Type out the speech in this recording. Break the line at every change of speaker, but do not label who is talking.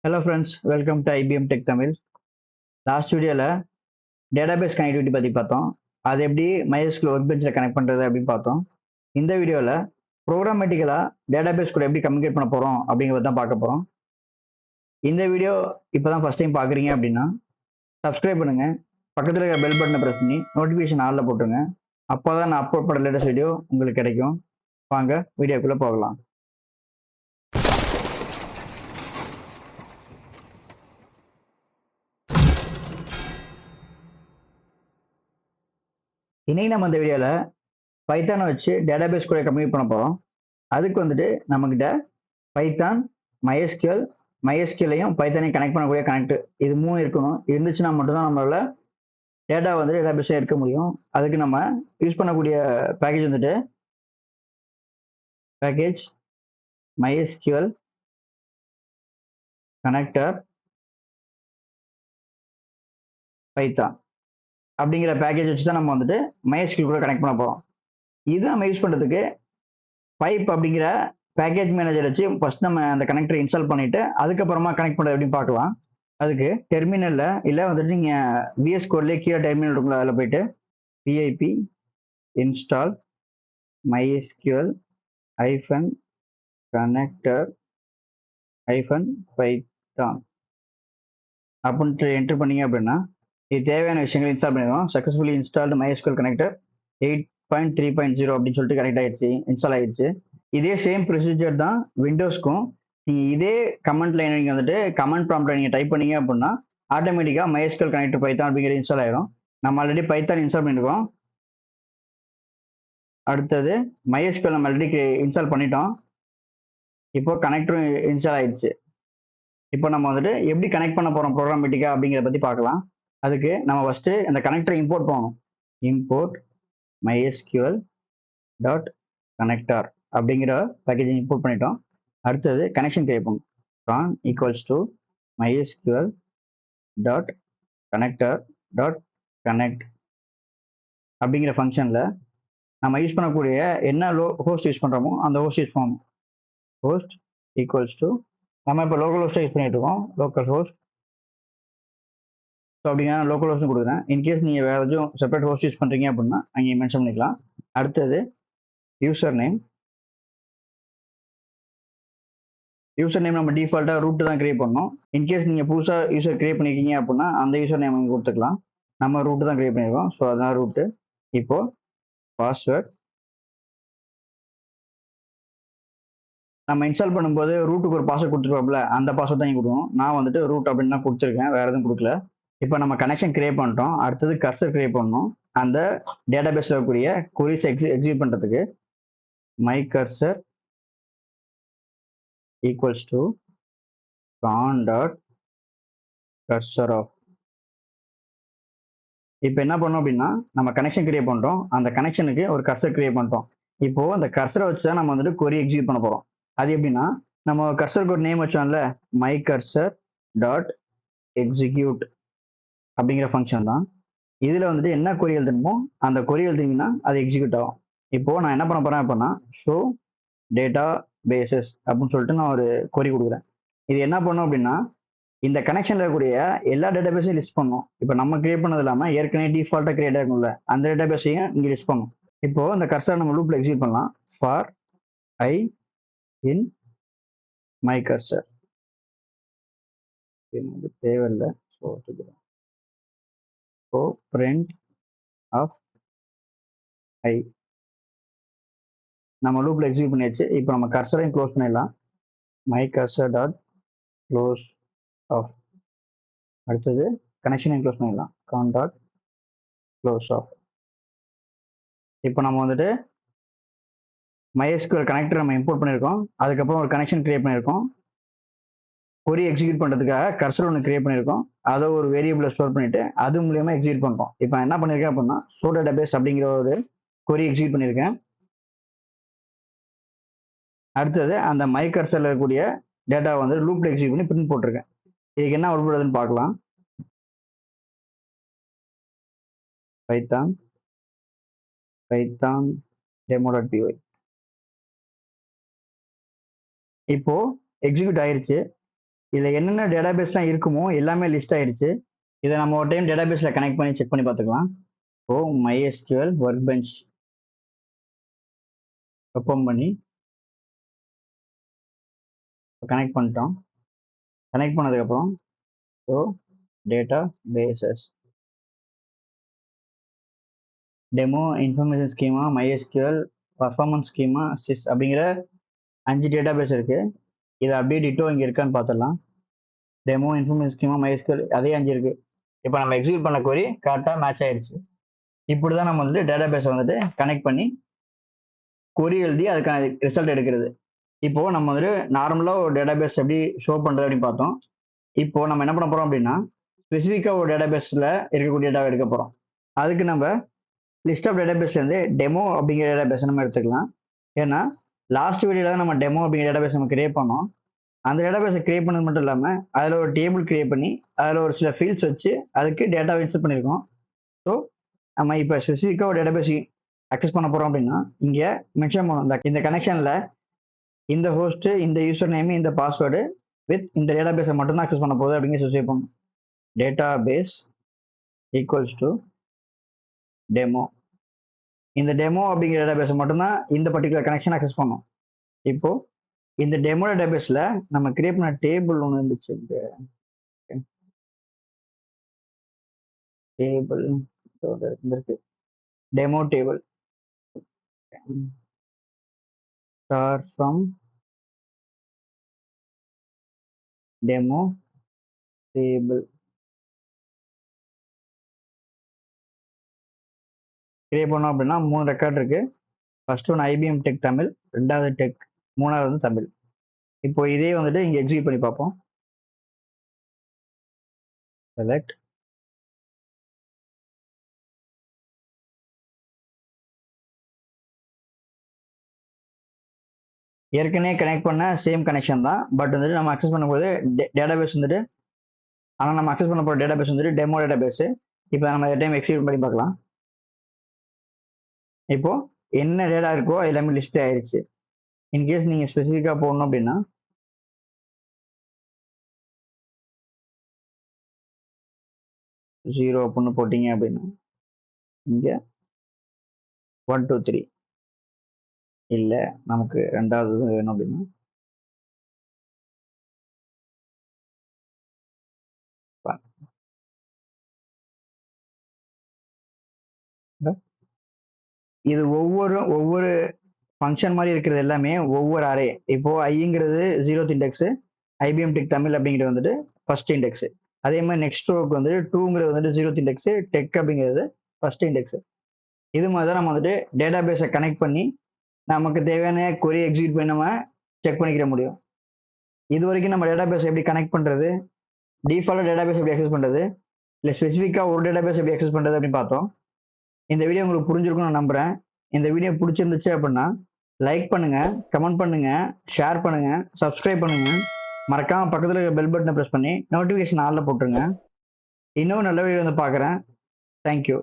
Hello friends, welcome to IBM Tech Tamil. Last வீடியோவில் database connectivity பற்றி பார்த்தோம். அது எப்படி MySQL ஒர்க் பெஞ்சில் கனெக்ட் பண்ணுறது அப்படின்னு பார்த்தோம். இந்த வீடியோவில் ப்ரோக்ராமேட்டிக்கலாக டேட்டாபேஸ் கூட எப்படி கம்யூனிகேட் பண்ண போகிறோம் அப்படிங்கிறத தான் பார்க்க போகிறோம். இந்த வீடியோ இப்போ தான் ஃபஸ்ட் டைம் பார்க்குறீங்க அப்படின்னா சப்ஸ்கிரைப் பண்ணுங்கள், பக்கத்தில் இருக்க பெல் பட்டனை ப்ரெஸ் பண்ணி நோட்டிஃபிகேஷன் ஆளில் போட்டுருங்க. அப்போ தான் நான் அப்லோட் பண்ண லேட்டஸ்ட் வீடியோ உங்களுக்கு கிடைக்கும். வாங்க வீடியோக்குள்ளே போகலாம். இன்னைக்கு நம்ம இந்த வீடியோவில் பைத்தானை வச்சு டேட்டாபேஸ் கூட கம்யூனிகேட் பண்ண போகிறோம். அதுக்கு வந்துட்டு நம்மக்கிட்ட பைத்தான், MySQL பைத்தானையும் கனெக்ட் பண்ணக்கூடிய கனெக்ட் இது மூணு இருக்கணும். இருந்துச்சுன்னா மட்டும்தான் நம்மளால டேட்டா வந்து டேட்டாபேஸை எடுக்க முடியும். அதுக்கு நம்ம யூஸ் பண்ணக்கூடிய பேக்கேஜ் வந்துட்டு பேக்கேஜ் MySQL கனெக்டர் பைத்தான் அப்படிங்கிற பேக்கேஜ் வச்சு தான் நம்ம வந்துட்டு MySQL கூட கனெக்ட் பண்ண போகிறோம். இது நம்ம யூஸ் பண்ணுறதுக்கு பைப் அப்படிங்கிற பேக்கேஜ் மேனேஜர் வச்சு ஃபர்ஸ்ட் நம்ம அந்த கனெக்டரை இன்ஸ்டால் பண்ணிட்டு அதுக்கப்புறமா கனெக்ட் பண்ணுறது எப்படின்னு பார்க்கலாம். அதுக்கு டெர்மினலில் இல்லை வந்துட்டு நீங்கள் விஎஸ் கோட்லேயே கீழே டெர்மினல் இருக்குங்களா, அதில் போயிட்டு pip install MySQL connector python அப்படின்ட்டு என்டர் பண்ணீங்க அப்படின்னா இது தேவையான விஷயங்கள் இன்ஸ்டால் பண்ணிடுவோம். சக்ஸஸ்ஃபுல்லி இன்ஸ்டால்டு MySQL கனெக்டர் 8.3.0 அப்படின்னு சொல்லிட்டு கனெக்ட் ஆயிடுச்சு, இன்ஸ்டால் ஆயிடுச்சு. இதே சேம் ப்ரொசீஜர் தான் விண்டோஸ்க்கும். நீங்கள் இதே கமெண்ட் லைன் நீங்கள் வந்துட்டு கமெண்ட் ப்ராம்ப்டை நீங்கள் டைப் பண்ணீங்க அப்படின்னா ஆட்டோமேட்டிக்காக MySQL கனெக்டர் பைத்தான் அப்படிங்கிறது இன்ஸ்டால் ஆயிடும். நம்ம ஆல்ரெடி பைத்தான் இன்ஸ்டால் பண்ணியிருக்கோம். அடுத்தது MySQL நம்ம ஆல்ரெடி இன்ஸ்டால் பண்ணிட்டோம். இப்போ கனெக்டரும் இன்ஸ்டால் ஆயிடுச்சு. இப்போ நம்ம வந்துட்டு எப்படி கனெக்ட் பண்ண போகிறோம் ப்ரோக்ராமேட்டிக்காக அப்படிங்கிறத பற்றி பார்க்கலாம். அதுக்கு நம்ம ஃபஸ்ட்டு இந்த கனெக்டரை இம்போர்ட் பண்ணணும். இம்போர்ட் MySQL டாட் கனெக்டர் அப்படிங்கிற பேக்கேஜை இம்போர்ட் பண்ணிட்டோம். அடுத்தது கனெக்ஷன் கிரியேட் பண்ணணும். Con equals to MySQL dot connector dot connect அப்படிங்கிற ஃபங்க்ஷனில் நம்ம யூஸ் பண்ணக்கூடிய என்ன ஹோஸ்ட் யூஸ் பண்ணுறோமோ அந்த ஹோஸ்ட் யூஸ் பண்ணணும். ஹோஸ்ட் ஈக்குவல்ஸ் டு நம்ம இப்போ லோக்கல் ஹோஸ்ட்டை யூஸ் பண்ணிட்டு இருக்கோம், லோக்கல் ஹோஸ்ட். ஸோ அப்படிங்கிற லோக்கல் ஹோஸ்ட்னு கொடுக்குறேன். இன்கேஸ் நீங்கள் வேறு எதுவும் செப்பரேட் ஹோஸ்ட் யூஸ் பண்ணுறீங்க அப்படின்னா அங்கே மென்ஷன் பண்ணிக்கலாம். அடுத்தது யூசர் நேம். யூசர் நேம் நம்ம டிஃபால்ட்டாக ரூட் தான் கிரியேட் பண்ணணும். இன்கேஸ் நீங்கள் புதுசாக யூசர் கிரியேட் பண்ணியிருக்கீங்க அப்படின்னா அந்த யூசர் நேம் நீங்கள் கொடுத்துக்கலாம். நம்ம ரூட்டு தான் கிரியேட் பண்ணியிருக்கோம், ஸோ அதுதான் ரூட்டு. இப்போது பாஸ்வேர்ட் நம்ம இன்ஸ்டால் பண்ணும்போது ரூட்டுக்கு ஒரு பாஸ்வேர்ட் கொடுத்துருப்போம்ல, அந்த பாஸ்வேர்ட் தான் கொடுக்கணும். நான் வந்துட்டு ரூட் அப்படின்னு தான் கொடுத்துருக்கேன், வேறு எதுவும் கொடுக்கல. இப்போ நம்ம கனெக்ஷன் கிரியேட் பண்ணிட்டோம். அடுத்தது கர்சர் கிரியேட் பண்ணணும். அந்த டேட்டாபேஸில் இருக்கக்கூடிய queries எக்ஸிக்யூட் பண்ணுறதுக்கு my cursor equals to con dot cursor off. இப்போ என்ன பண்ணோம் அப்படின்னா நம்ம கனெக்ஷன் கிரியேட் பண்ணுறோம், அந்த கனெக்ஷனுக்கு ஒரு கர்சர் கிரியேட் பண்ணிட்டோம். இப்போது அந்த கர்சரை வச்சு தான் நம்ம வந்துட்டு query எக்ஸிக்யூட் பண்ண போகிறோம். அது எப்படின்னா நம்ம கர்சருக்கு ஒரு நேம் வச்சோம்ல, மை கர்சர் டாட் எக்ஸிக்யூட் அப்படிங்கிற ஃபங்க்ஷன் தான். இதில் வந்துட்டு என்ன கொரி எழுதணுமோ அந்த கொரி எழுதிங்கன்னா அது எக்ஸிக்யூட் ஆகும். இப்போது நான் என்ன பண்ண போகிறேன் அப்படின்னா ஷோ டேட்டா பேசஸ் அப்படின்னு சொல்லிட்டு நான் ஒரு கொரி கொடுக்குறேன். இது என்ன பண்ணும் அப்படின்னா இந்த கனெக்ஷனில் இருக்கக்கூடிய எல்லா டேட்டாபேஸையும் லிஸ்ட் பண்ணும். இப்போ நம்ம கிரியேட் பண்ணது இல்லாமல் ஏற்கனவே டிஃபால்ட்டாக கிரியேட் ஆகும்ல, அந்த டேட்டாபேஸையும் இங்கே லிஸ்ட் பண்ணும். இப்போது அந்த கர்சர் நம்ம லூப்பில் எக்ஸிக்யூட் பண்ணலாம். For I in my cursor தேவையில்லை, so so print off I நம்ம லூப்பில் எக்ஸிக்யூட் பண்ணியாச்சு. இப்போ நம்ம கர்சரையும் க்ளோஸ் பண்ணிடலாம். My cursor dot close off. அடுத்தது கனெக்ஷனையும் க்ளோஸ் பண்ணிடலாம். Con dot close off. இப்போ நம்ம வந்துட்டு MySQL கனெக்டர் நம்ம இம்போர்ட் பண்ணியிருக்கோம். அதுக்கப்புறம் ஒரு கனெக்ஷன் கிரியேட் பண்ணியிருக்கோம். கொரி எக்ஸிக்யூட் பண்ணுறதுக்காக கர்சர் ஒன்று கிரியேட் பண்ணியிருக்கோம். அதை ஒரு வேரியபிளை ஸ்டோர் பண்ணிட்டு அது மூலியமாக எக்ஸிக்யூட் பண்ணுறோம். இப்போ என்ன பண்ணியிருக்கேன் அப்படின்னா ஷோ டேட்டாபேஸ் அப்படிங்கிற ஒரு கொரி எக்ஸிக்யூட் பண்ணியிருக்கேன். அடுத்தது அந்த மை கர்சரில் இருக்கக்கூடிய டேட்டா வந்து லூப்பில் எக்ஸிக்யூட் பண்ணி பிரிண்ட் போட்டிருக்கேன். இதுக்கு என்ன அவுட்புட் வருதுன்னு பார்க்கலாம். Python demo.py. இப்போ எக்ஸிக்யூட் ஆயிருச்சு. இதுல என்னென்ன டேட்டாபேஸ்லாம் இருக்குமோ எல்லாமே லிஸ்ட் ஆயிடுச்சு. இதை நம்ம ஒரு டைம் டேட்டாபேஸ்ல கனெக்ட் பண்ணி செக் பண்ணி பார்த்துக்கலாம். இப்போ MySQL ஒர்க் பெஞ்ச் ஓப்பன் பண்ணி கனெக்ட் பண்ணிட்டோம். கனெக்ட் பண்ணதுக்கப்புறம் so databases demo information schema MySQL performance schema sys அப்படிங்கிற 5 டேட்டாபேஸ் இருக்கு. இதை அப்படியே டிட்டோ இங்கே இருக்கான்னு பார்த்துடலாம். டெமோ இன்ஃபர்மேஷன் ஸ்கீமா MySQL அதே 5 இருக்கு. இப்போ நம்ம எக்ஸிக்யூட் பண்ண கொரி கரெக்டாக மேட்ச் ஆயிடுச்சு. இப்படி தான் நம்ம வந்துட்டு டேட்டாபேஸை வந்துட்டு கனெக்ட் பண்ணி கொரி எழுதி அதுக்கான ரிசல்ட் எடுக்கிறது. இப்போ நம்ம வந்துட்டு நார்மலாக ஒரு டேட்டாபேஸ் எப்படி ஷோ பண்ணுறது அப்படின்னு பார்த்தோம். இப்போ நம்ம என்ன பண்ண போறோம் அப்படின்னா ஸ்பெசிஃபிக்காக ஒரு டேட்டாபேஸில் இருக்கக்கூடிய டேட்டாவை எடுக்க போகிறோம். அதுக்கு நம்ம லிஸ்ட் ஆஃப் டேட்டாபேஸ்லேருந்து டெமோ அப்படிங்கிற டேட்டாபேஸ் நம்ம எடுத்துக்கலாம். ஏன்னா லாஸ்ட் வீடியோவில் தான் நம்ம டெமோ அப்படிங்கிற டேட்டாபேஸ் நம்ம கிரியேட் பண்ணோம். அந்த டேட்டாபேஸை கிரியேட் பண்ணது மட்டும் இல்லாமல் அதில் ஒரு டேபிள் கிரியேட் பண்ணி அதில் ஒரு சில ஃபீல்ட்ஸ் வச்சு அதுக்கு டேட்டாவை இன்சர்ட் பண்ணியிருக்கோம். ஸோ நம்ம இப்போ ஸ்பெசிஃபிக்காக ஒரு டேட்டாபேஸ் அக்சஸ் பண்ண போகிறோம் அப்படின்னா இங்கே மென்ஷன் பண்ணணும் இந்த கனெக்ஷனில் இந்த ஹோஸ்ட்டு இந்த யூசர் நேம் இந்த பாஸ்வேர்டு வித் இந்த டேட்டாபேஸை மட்டும்தான் அக்சஸ் பண்ண போகுது அப்படிங்கிற ஸ்பெசிஃபை பண்ணணும். Database equals to demo. இந்த டெமோ அப்படிங்கிற டேட்டாபேஸை மட்டும்தான் இந்த பர்டிகுலர் கனெக்ஷன் அக்சஸ் பண்ணும். இப்போ இந்த டெமோ டேட்டாபேஸில் நம்ம கிரியேட் பண்ண டேபிள் ஒன்று இருந்துச்சு. டேபிள் இருக்கு demo table star from demo table create பண்ணோம் அப்படின்னா 3 ரெக்கார்ட் இருக்கு. ஃபர்ஸ்ட் ஒன்று IBM டெக் தமிழ், ரெண்டாவது டெக், மூணாவது வந்து தமிழ். இப்போ இதே வந்துட்டு இங்கே எக்ஸிக்யூட் பண்ணி பார்ப்போம். செலக்ட் ஏற்கனவே கனெக்ட் பண்ண சேம் கனெக்ஷன் தான். பட் வந்துட்டு நம்ம அக்சஸ் பண்ணும்போது டேட்டாபேஸ் வந்துட்டு ஆனால் நம்ம அக்சஸ் பண்ண போகிற டேட்டாபேஸ் வந்துட்டு டெமோ டேட்டாபேஸ். இப்போ நம்ம டைம் எக்ஸிக்யூட் பண்ணி பார்க்கலாம். இப்போ என்ன டேட்டா இருக்கோ எல்லாமே லிஸ்ட் ஆயிடுச்சு. இன்கேஸ் நீங்கள் ஸ்பெசிஃபிக்காக போடணும் அப்படின்னா 0 அப்படின்னு போட்டீங்க அப்படின்னா இங்கே 1 2 3 இல்லை நமக்கு ரெண்டாவது வேணும் அப்படின்னா இது ஒவ்வொரு ஃபங்க்ஷன் மாதிரி இருக்கிறது எல்லாமே ஒவ்வொரு அரே. இப்போ ஐங்கிறது 0th index, IBM tech Tamil அப்படிங்கிறது வந்துட்டு ஃபர்ஸ்ட் இண்டெக்ஸ். அதே மாதிரி நெக்ஸ்ட் ரோக்கு வந்துட்டு 2ங்கிறது வந்துட்டு 0th இண்டெக்ஸ், டெக் அப்படிங்கிறது ஃபர்ஸ்ட் இண்டெக்ஸ். இது மாதிரி தான் நம்ம வந்துட்டு டேட்டாபேஸை கனெக்ட் பண்ணி நமக்கு தேவையான கொரி எக்ஸிக்யூட் பண்ணி நம்ம செக் பண்ணிக்கிற முடியும். இது வரைக்கும் நம்ம டேட்டாபேஸ் எப்படி கனெக்ட் பண்ணுறது, டிஃபால்ட்டாக டேட்டாபேஸ் எப்படி அக்சஸ் பண்ணுறது, இல்லை ஸ்பெசிஃபிக்காக ஒரு டேட்டாபேஸ் எப்படி அக்சஸ் பண்ணுறது அப்படின்னு பார்த்தோம். இந்த வீடியோ உங்களுக்கு புரிஞ்சிருக்கும்னு நான் நம்புறேன். இந்த வீடியோ பிடிச்சிருந்துச்சு அப்படின்னா லைக் பண்ணுங்க, கமெண்ட் பண்ணுங்க, ஷேர் பண்ணுங்க, சப்ஸ்கிரைப் பண்ணுங்க. மறக்காம பக்கத்தில் இருக்க பெல் பட்டனை ப்ரெஸ் பண்ணி நோட்டிஃபிகேஷன் ஆல்ல போட்டுருங்க. இன்னும் நல்ல வீடியோ வந்து பார்க்குறேன். தேங்க்யூ.